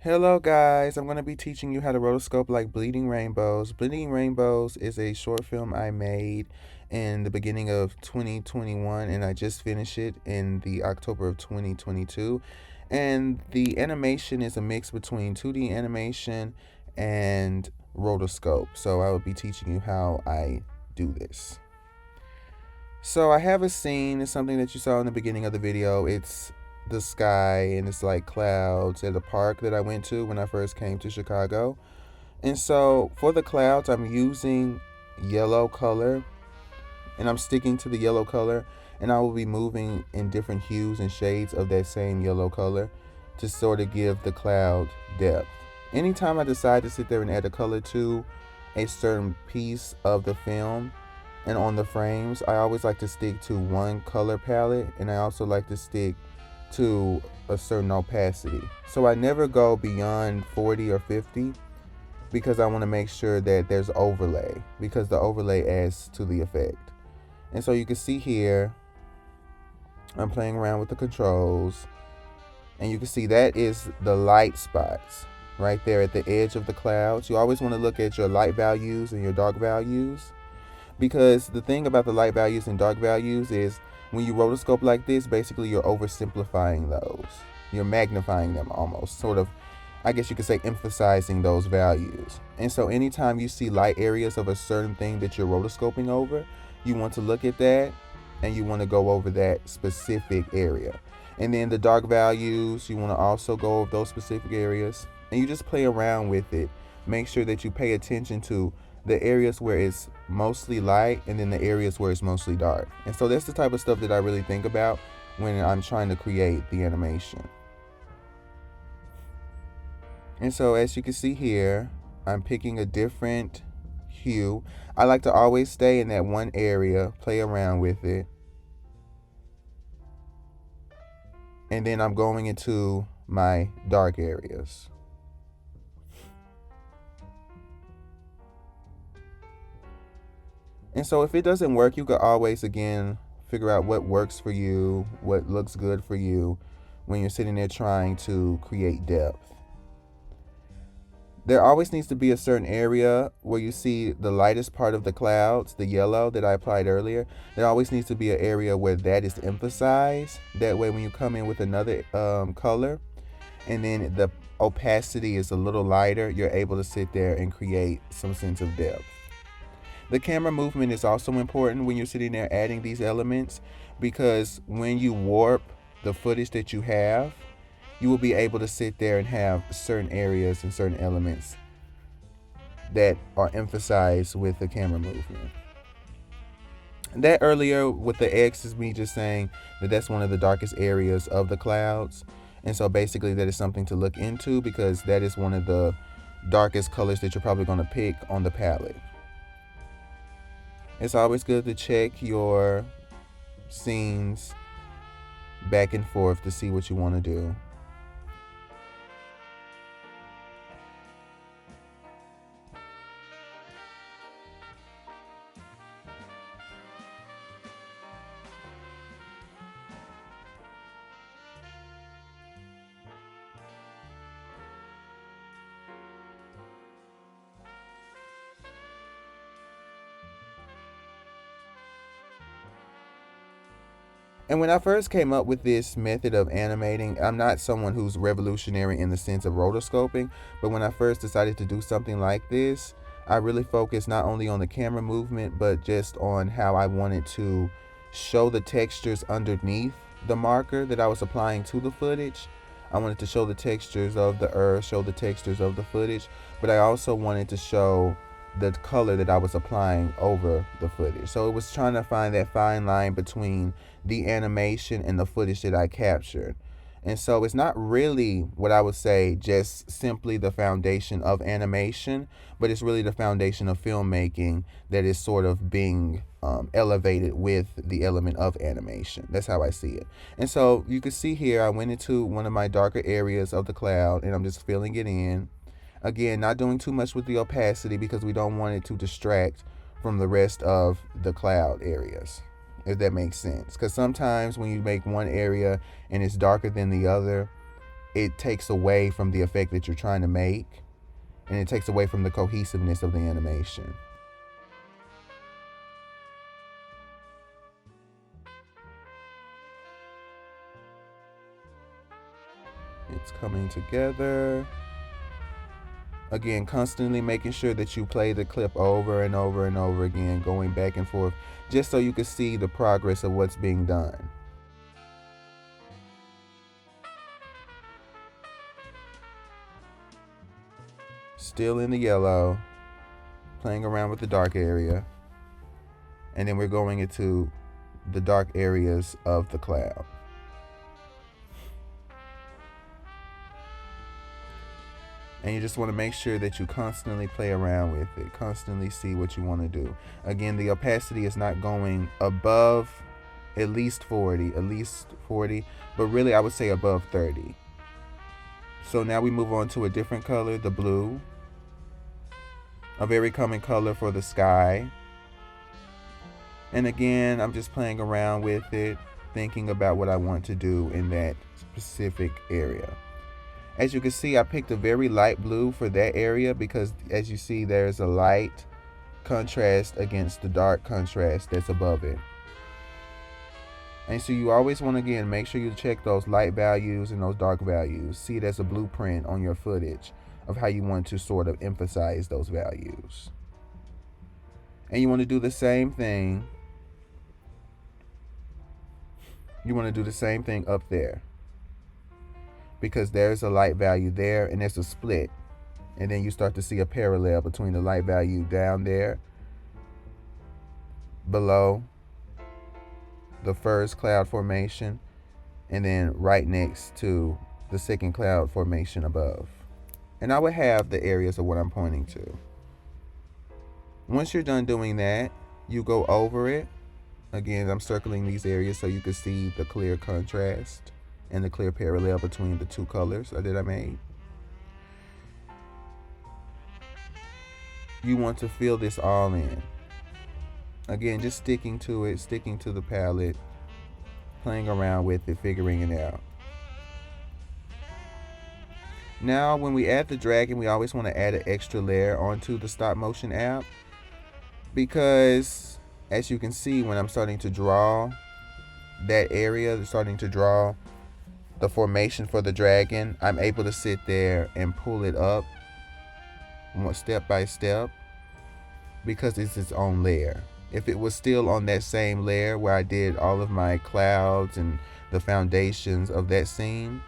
Hello guys, I'm going to be teaching you how to rotoscope like Bleeding Rainbows. Bleeding Rainbows is a short film I made in the beginning of 2021 and I just finished it in the October of 2022. And the animation is a mix between 2D animation and rotoscope. So I will be teaching you how I do this. So I have a scene, it's something that you saw in the beginning of the video. It's the sky and it's like clouds at a park that I went to when I first came to Chicago. And so for the clouds, I'm using yellow color and I'm sticking to the yellow color, and I will be moving in different hues and shades of that same yellow color to sort of give the cloud depth. Anytime I decide to sit there and add a color to a certain piece of the film, and on the frames, I always like to stick to one color palette, and I also like to stick to a certain opacity. So I never go beyond 40 or 50 because I want to make sure that there's overlay, because the overlay adds to the effect. And so you can see here, I'm playing around with the controls, and you can see that is the light spots right there at the edge of the clouds. You always want to look at your light values and your dark values, because the thing about the light values and dark values is when you rotoscope like this, basically you're oversimplifying those. You're magnifying them almost, sort of, I guess you could say, emphasizing those values. And so anytime you see light areas of a certain thing that you're rotoscoping over, you want to look at that and you want to go over that specific area. And then the dark values, you want to also go over those specific areas, and you just play around with it. Make sure that you pay attention to the areas where it's mostly light and then the areas where it's mostly dark. And so that's the type of stuff that I really think about when I'm trying to create the animation. And so as you can see here, I'm picking a different hue. I like to always stay in that one area, play around with it. And then I'm going into my dark areas. And so if it doesn't work, you could always, again, figure out what works for you, what looks good for you when you're sitting there trying to create depth. There always needs to be a certain area where you see the lightest part of the clouds, the yellow that I applied earlier. There always needs to be an area where that is emphasized. That way when you come in with another color and then the opacity is a little lighter, you're able to sit there and create some sense of depth. The camera movement is also important when you're sitting there adding these elements, because when you warp the footage that you have, you will be able to sit there and have certain areas and certain elements that are emphasized with the camera movement. That earlier with the X is me just saying that that's one of the darkest areas of the clouds. And so basically that is something to look into, because that is one of the darkest colors that you're probably going to pick on the palette. It's always good to check your scenes back and forth to see what you want to do. And when I first came up with this method of animating, I'm not someone who's revolutionary in the sense of rotoscoping, but when I first decided to do something like this, I really focused not only on the camera movement, but just on how I wanted to show the textures underneath the marker that I was applying to the footage. I wanted to show the textures of the earth, show the textures of the footage, but I also wanted to show the color that I was applying over the footage. So it was trying to find that fine line between the animation and the footage that I captured. And so it's not really what I would say just simply the foundation of animation, but it's really the foundation of filmmaking that is sort of being elevated with the element of animation. That's how I see it. And so you can see here, I went into one of my darker areas of the cloud and I'm just filling it in. Again, not doing too much with the opacity because we don't want it to distract from the rest of the cloud areas, if that makes sense. Because sometimes when you make one area and it's darker than the other, it takes away from the effect that you're trying to make, and it takes away from the cohesiveness of the animation. It's coming together. Again, constantly making sure that you play the clip over and over and over again, going back and forth, just so you can see the progress of what's being done. Still in the yellow, playing around with the dark area, and then we're going into the dark areas of the cloud. And you just want to make sure that you constantly play around with it, constantly see what you want to do. Again, the opacity is not going above at least 40, but really I would say above 30. So now we move on to a different color, the blue, a very common color for the sky. And again, I'm just playing around with it, thinking about what I want to do in that specific area. As you can see, I picked a very light blue for that area because, as you see, there's a light contrast against the dark contrast that's above it. And so you always want to, again, make sure you check those light values and those dark values. See it as a blueprint on your footage of how you want to sort of emphasize those values. And you want to do the same thing. You want to do the same thing up there, because there's a light value there and there's a split, and then you start to see a parallel between the light value down there below the first cloud formation and then right next to the second cloud formation above. And I would have the areas of what I'm pointing to. Once you're done doing that, you go over it. Again, I'm circling these areas so you can see the clear contrast and the clear parallel between the two colors that I made. You want to fill this all in. Again, just sticking to it, sticking to the palette, playing around with it, figuring it out. Now, when we add the dragon, we always want to add an extra layer onto the stop motion app, because as you can see, when I'm starting to draw that area, starting to draw the formation for the dragon, I'm able to sit there and pull it up step by step because it's its own layer. If it was still on that same layer where I did all of my clouds and the foundations of that scene,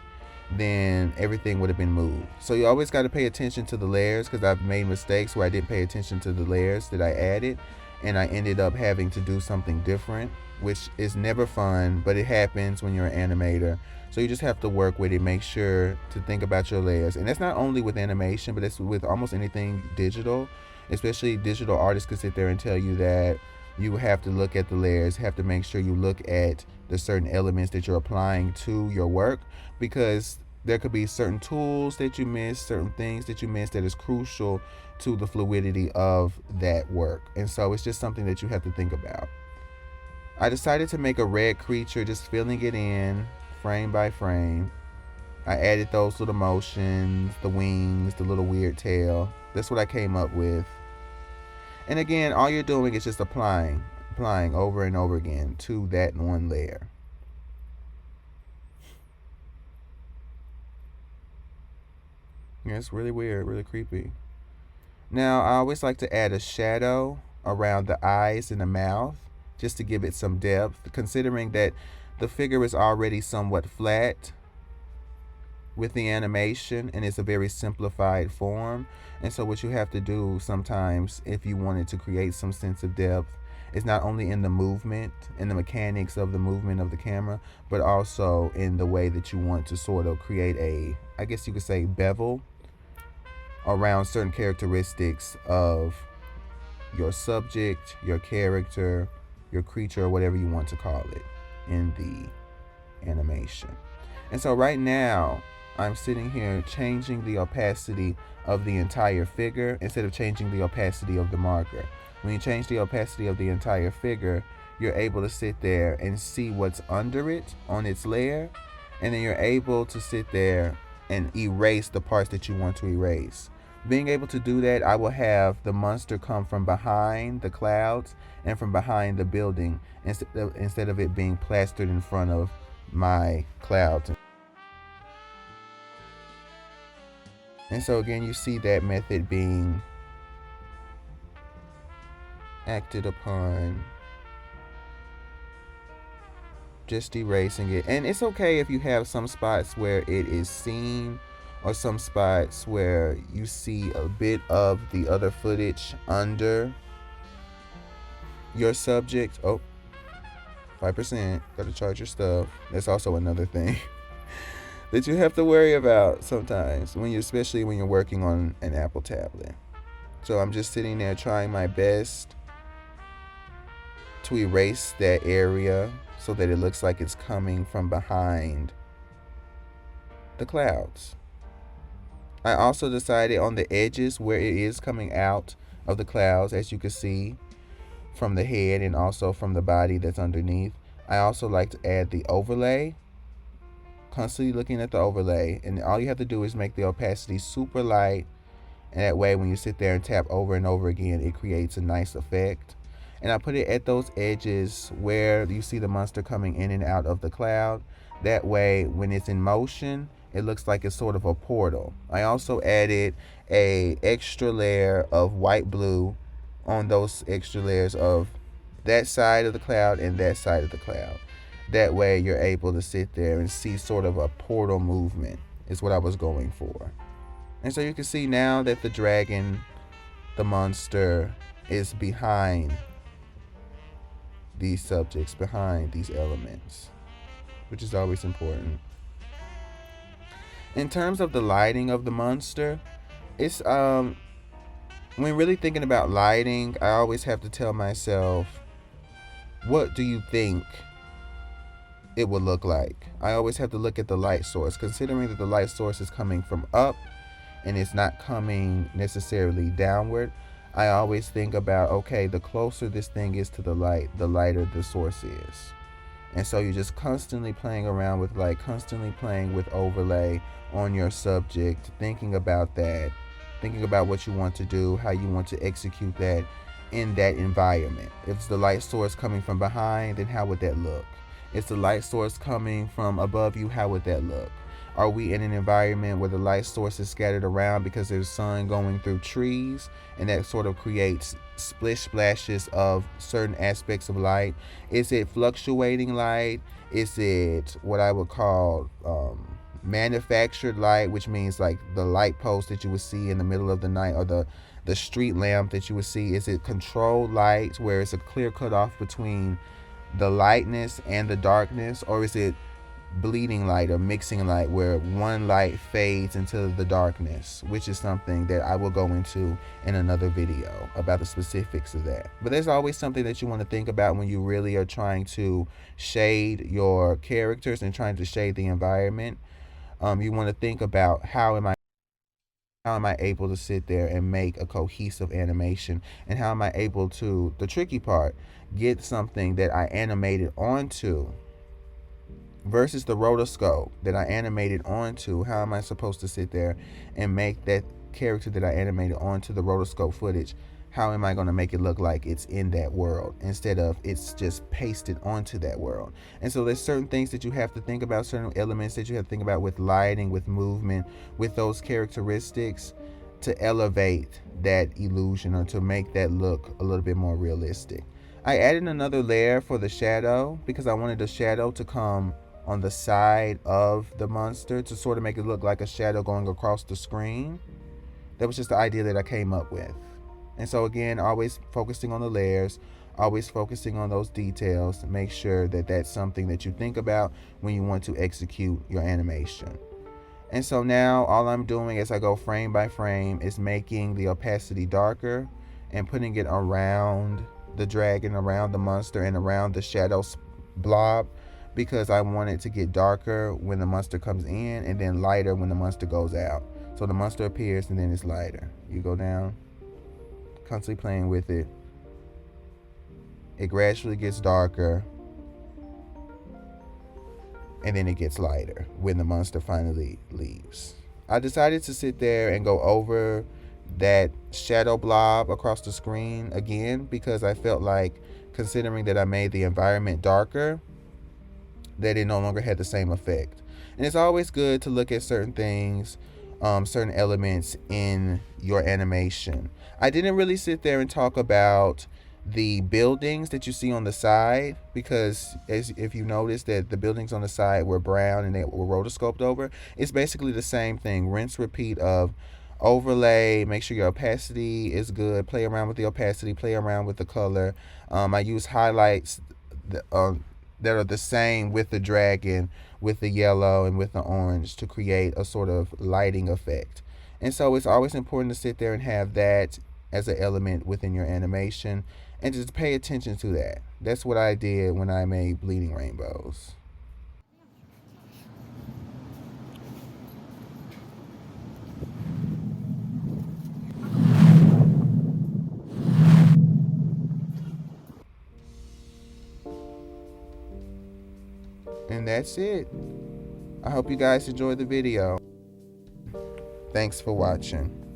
then everything would have been moved. So you always got to pay attention to the layers, because I've made mistakes where I didn't pay attention to the layers that I added, and I ended up having to do something different, which is never fun, but it happens when you're an animator. So you just have to work with it, make sure to think about your layers. And that's not only with animation, but it's with almost anything digital. Especially digital artists could sit there and tell you that you have to look at the layers, have to make sure you look at the certain elements that you're applying to your work, because there could be certain tools that you miss, certain things that you miss that is crucial to the fluidity of that work. And so it's just something that you have to think about. I decided to make a red creature, just filling it in frame by frame. I added those little motions, the wings, the little weird tail. That's what I came up with. And again, all you're doing is just applying over and over again to that one layer. Yeah, it's really weird, really creepy. Now, I always like to add a shadow around the eyes and the mouth, just to give it some depth, considering that the figure is already somewhat flat with the animation and it's a very simplified form. And so what you have to do sometimes, if you wanted to create some sense of depth, is not only in the movement and the mechanics of the movement of the camera, but also in the way that you want to sort of create a, I guess you could say, bevel around certain characteristics of your subject, your character, your creature, or whatever you want to call it in the animation. And so right now, I'm sitting here changing the opacity of the entire figure instead of changing the opacity of the marker. When you change the opacity of the entire figure, you're able to sit there and see what's under it on its layer, and then you're able to sit there and erase the parts that you want to erase. Being able to do that, I will have the monster come from behind the clouds and from behind the building instead of it being plastered in front of my clouds. And so again, you see that method being acted upon, just erasing it. And it's okay if you have some spots where it is seen, or some spots where you see a bit of the other footage under your subject. Oh, 5%, gotta charge your stuff. That's also another thing that you have to worry about sometimes especially when you're working on an Apple tablet. So I'm just sitting there trying my best to erase that area so that it looks like it's coming from behind the clouds. I also decided on the edges where it is coming out of the clouds, as you can see from the head and also from the body that's underneath. I also like to add the overlay, constantly looking at the overlay, and all you have to do is make the opacity super light, and that way when you sit there and tap over and over again, it creates a nice effect. And I put it at those edges where you see the monster coming in and out of the cloud. That way when it's in motion, it looks like it's sort of a portal. I also added a extra layer of white blue on those extra layers of that side of the cloud and that side of the cloud. That way you're able to sit there and see sort of a portal movement is what I was going for. And so you can see now that the dragon, the monster, is behind these subjects, behind these elements, which is always important. In terms of the lighting of the monster, it's when really thinking about lighting, I always have to tell myself, what do you think it would look like? I always have to look at the light source, considering that the light source is coming from up and it's not coming necessarily downward. I always think about, okay, the closer this thing is to the light, the lighter the source is. And so you're just constantly playing around with light, constantly playing with overlay on your subject, thinking about that, thinking about what you want to do, how you want to execute that in that environment. If it's the light source coming from behind, then how would that look? If the light source coming from above you, how would that look? Are we in an environment where the light source is scattered around because there's sun going through trees, and that sort of creates splish splashes of certain aspects of light? Is it fluctuating light? Is it what I would call manufactured light, which means like the light post that you would see in the middle of the night, or the street lamp that you would see? Is it controlled light where it's a clear cutoff between the lightness and the darkness? Or is it bleeding light or mixing light where one light fades into the darkness, which is something that I will go into in another video about the specifics of that. But there's always something that you want to think about when you really are trying to shade your characters and trying to shade the environment. You want to think about how am I able to sit there and make a cohesive animation, and how am I able to, the tricky part, get something that I animated onto versus the rotoscope that I animated onto. How am I supposed to sit there and make that character that I animated onto the rotoscope footage, how am I going to make it look like it's in that world instead of it's just pasted onto that world? And so there's certain things that you have to think about, certain elements that you have to think about with lighting, with movement, with those characteristics, to elevate that illusion or to make that look a little bit more realistic. I added another layer for the shadow because I wanted the shadow to come on the side of the monster to sort of make it look like a shadow going across the screen. That was just the idea that I came up with. And so again, always focusing on the layers, always focusing on those details. Make sure that that's something that you think about when you want to execute your animation. And so now all I'm doing as I go frame by frame is making the opacity darker and putting it around the dragon, around the monster, and around the shadow blob, because I want it to get darker when the monster comes in and then lighter when the monster goes out. So the monster appears and then it's lighter. You go down, constantly playing with it. It gradually gets darker and then it gets lighter when the monster finally leaves. I decided to sit there and go over that shadow blob across the screen again because I felt like, considering that I made the environment darker, that it no longer had the same effect. And it's always good to look at certain things, certain elements in your animation. I didn't really sit there and talk about the buildings that you see on the side because, as if you notice that the buildings on the side were brown and they were rotoscoped over, it's basically the same thing. Rinse, repeat of overlay. Make sure your opacity is good. Play around with the opacity. Play around with the color. I use highlights that are the same with the dragon, with the yellow, and with the orange to create a sort of lighting effect. And so it's always important to sit there and have that as an element within your animation and just pay attention to that. That's what I did when I made Bleeding Rainbows. And that's it. I hope you guys enjoyed the video. Thanks for watching.